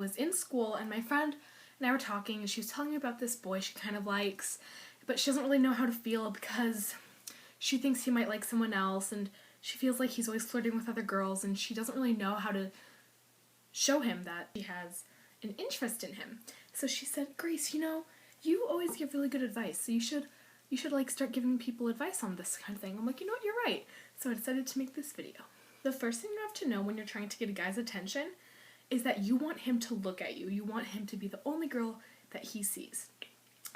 Was in school and my friend and I were talking and she was telling me about this boy she kind of likes, but she doesn't really know how to feel because she thinks he might like someone else and she feels like he's always flirting with other girls and she doesn't really know how to show him that she has an interest in him. So she said, Grace, you always give really good advice, so you should like start giving people advice on this kind of thing. I'm like, you know what, you're right. So I decided to make this video. The first thing you have to know when you're trying to get a guy's attention is that you want him to look at you. You want him to be the only girl that he sees.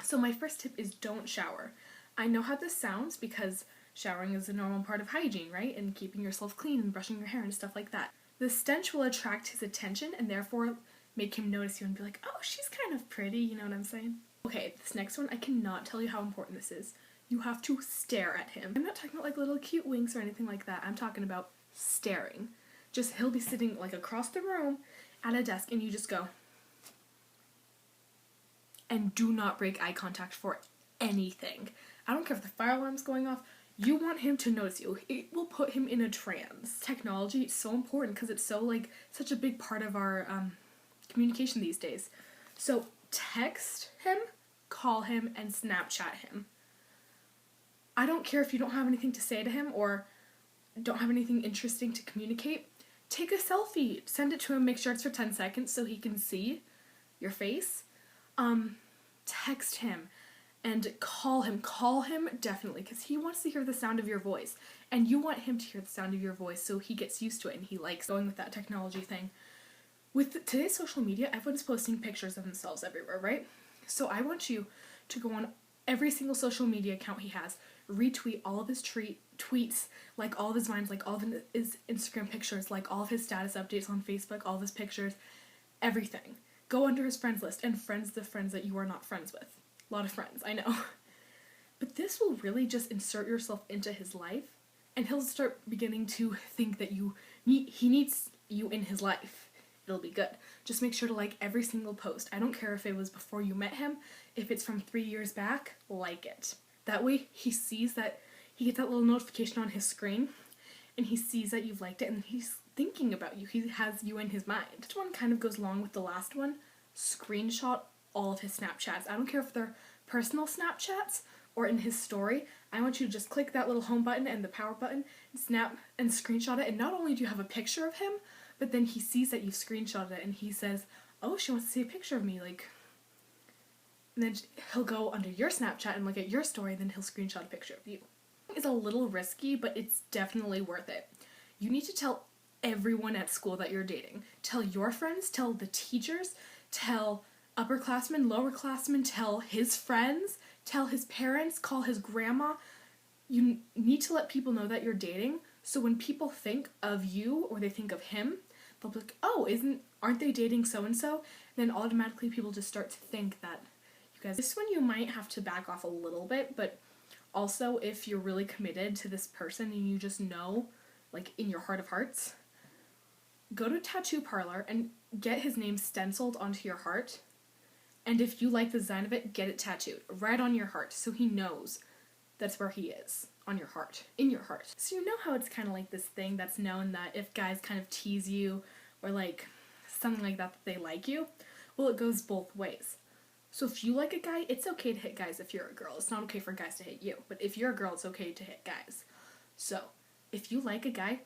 So my first tip is don't shower. I know how this sounds because showering is a normal part of hygiene, right? And keeping yourself clean and brushing your hair and stuff like that. The stench will attract his attention and therefore make him notice you and be like, oh, she's kind of pretty, you know what I'm saying? Okay, this next one, I cannot tell you how important this is. You have to stare at him. I'm not talking about like little cute winks or anything like that. I'm talking about staring. Just he'll be sitting like across the room at a desk and you just go. And do not break eye contact for anything. I don't care if the fire alarm's going off. You want him to notice you. It will put him in a trance. Technology is so important because it's so like such a big part of our communication these days. So text him, call him, and Snapchat him. I don't care if you don't have anything to say to him or don't have anything interesting to communicate. Take a selfie, send it to him, make sure it's for 10 seconds so he can see your face. Text him and call him definitely because he wants to hear the sound of your voice and you want him to hear the sound of your voice so he gets used to it and he likes going with that technology thing. With today's social media, everyone's posting pictures of themselves everywhere, right? So I want you to go on every single social media account he has, retweet all of his tweets, like all of his vines, like all of his Instagram pictures, like all of his status updates on Facebook, all of his pictures, everything. Go under his friends list and friends the friends that you are not friends with. A lot of friends, I know. But this will really just insert yourself into his life and he'll start beginning to think that he needs you in his life. It'll be good. Just make sure to like every single post. I don't care if it was before you met him. If it's from 3 years back, like it. That way he sees that, he gets that little notification on his screen and he sees that you've liked it and he's thinking about you. He has you in his mind. This one kind of goes along with the last one. Screenshot all of his Snapchats. I don't care if they're personal Snapchats or in his story. I want you to just click that little home button and the power button and snap and screenshot it. And not only do you have a picture of him, but then he sees that you've screenshotted it and he says, oh, she wants to see a picture of me, like, and then he'll go under your Snapchat and look at your story and then he'll screenshot a picture of you. It's a little risky, but it's definitely worth it. You need to tell everyone at school that you're dating. Tell your friends, tell the teachers, tell upperclassmen, lowerclassmen, tell his friends, tell his parents, call his grandma. You need to let people know that you're dating, so when people think of you or they think of him, they'll be like, oh, aren't they dating so-and-so? Then automatically people just start to think that you guys... This one you might have to back off a little bit, but also if you're really committed to this person and you just know, like in your heart of hearts, go to a tattoo parlor and get his name stenciled onto your heart. And if you like the design of it, get it tattooed right on your heart so he knows that's where he is, on your heart, in your heart. So you know how it's kind of like this thing that's known that if guys kind of tease you or like something like that they like you, well, it goes both ways. So if you like a guy, it's okay to hit guys if you're a girl. It's not okay for guys to hit you, but if you're a girl, it's okay to hit guys. So if you like a guy,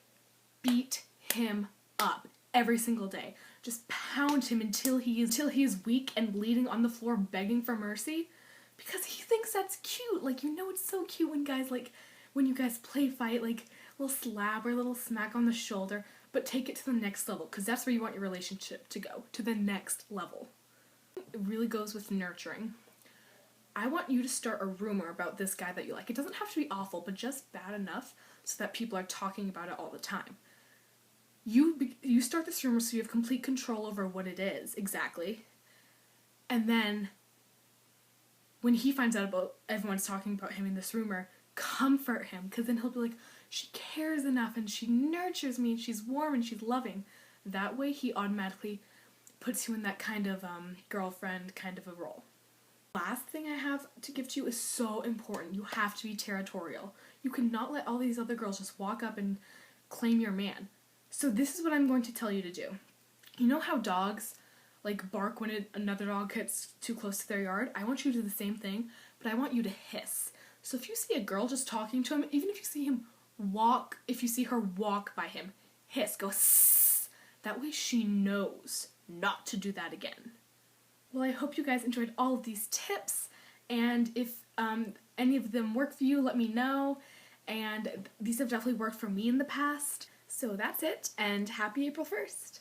beat him up every single day. Just pound him until he is weak and bleeding on the floor begging for mercy because he thinks that's cute. Like, you know, it's so cute when you guys play fight, like a little slap or a little smack on the shoulder, but take it to the next level because that's where you want your relationship to go, to the next level. It really goes with nurturing. I want you to start a rumor about this guy that you like. It doesn't have to be awful, but just bad enough so that people are talking about it all the time. You start this rumor so you have complete control over what it is, exactly. And then, when he finds out about everyone's talking about him in this rumor, comfort him, because then he'll be like, she cares enough, and she nurtures me, and she's warm, and she's loving. That way, he automatically puts you in that kind of girlfriend kind of a role. Last thing I have to give to you is so important. You have to be territorial. You cannot let all these other girls just walk up and claim your man. So this is what I'm going to tell you to do. You know how dogs like bark when another dog gets too close to their yard. I want you to do the same thing, but I want you to hiss. So if you see a girl just talking to him, even if you see her walk by him, hiss, go sss. That way she knows not to do that again. Well, I hope you guys enjoyed all of these tips, and if any of them work for you, let me know. And these have definitely worked for me in the past. So that's it, and happy April 1st!